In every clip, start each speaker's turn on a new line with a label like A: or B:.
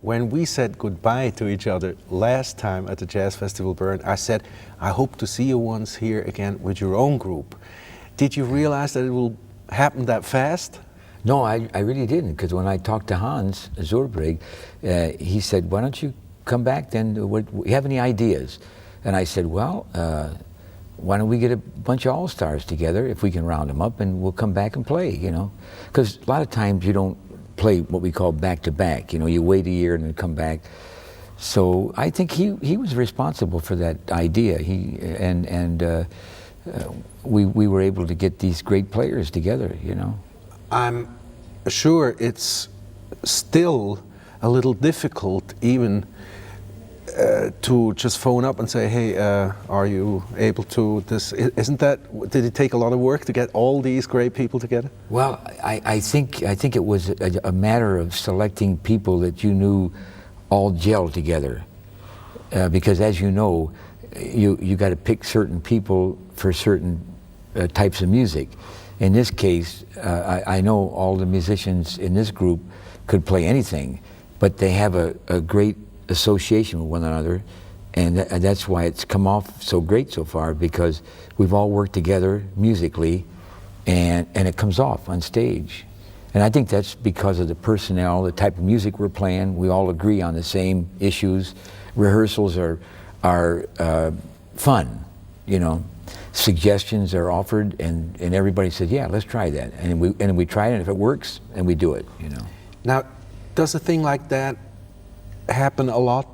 A: when we said goodbye to each other last time at the Jazz Festival Bern, I said, I hope to see you once here again with your own group. Did you realize that it will happen that fast?
B: No, I really didn't, because when I talked to Hans Zurbrigg, he said, why don't you come back then, you have any ideas? And I said, well, why don't we get a bunch of all-stars together, if we can round them up, and we'll come back and play, you know? Because a lot of times you don't play what we call back-to-back, you know, you wait a year and then come back. So I think he was responsible for that idea. We were able to get these great players together, you know.
A: I'm sure it's still a little difficult even to just phone up and say, hey, are you able to this? Isn't that, did it take a lot of work to get all these great people together?
B: Well, I think it was a matter of selecting people that you knew all gel together. Because as you know, you got to pick certain people for certain types of music. In this case, I know all the musicians in this group could play anything, but they have a great association with one another, and that's why it's come off so great so far, because we've all worked together musically, and it comes off on stage. And I think that's because of the personnel, the type of music we're playing. We all agree on the same issues. Rehearsals are fun, you know. Suggestions are offered, and everybody said, yeah, let's try that. And we try it, and if it works, and we do it, you know.
A: Now, does a thing like that happen a lot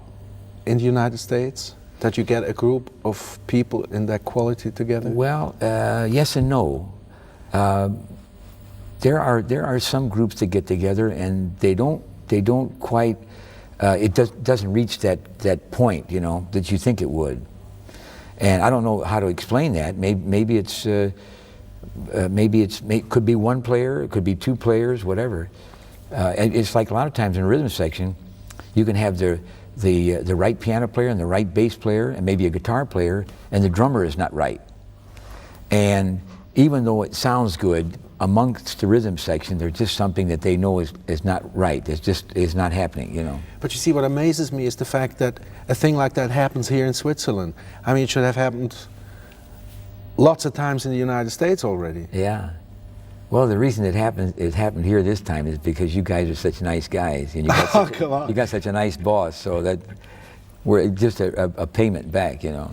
A: in the United States? That you get a group of people in that quality together?
B: Well, yes and no. There are some groups that get together, and they don't quite, it doesn't reach that point, you know, that you think it would. And I don't know how to explain that. Maybe it could be one player, it could be two players, whatever. And it's like a lot of times in a rhythm section, you can have the right piano player and the right bass player and maybe a guitar player, and the drummer is not right. And even though it sounds good, amongst the rhythm section, there's just something that they know is not right. It's just is not happening, you know.
A: But you see, what amazes me is the fact that a thing like that happens here in Switzerland. I mean, it should have happened lots of times in the United States already.
B: Yeah. Well, the reason it happened here this time is because you guys are such nice guys, and you got such a nice boss, so that we're just a payment back, you know.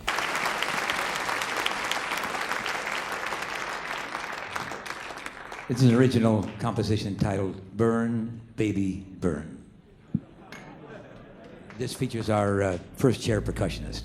C: It's an original composition titled Bern Baby Bern. This features our first chair percussionist.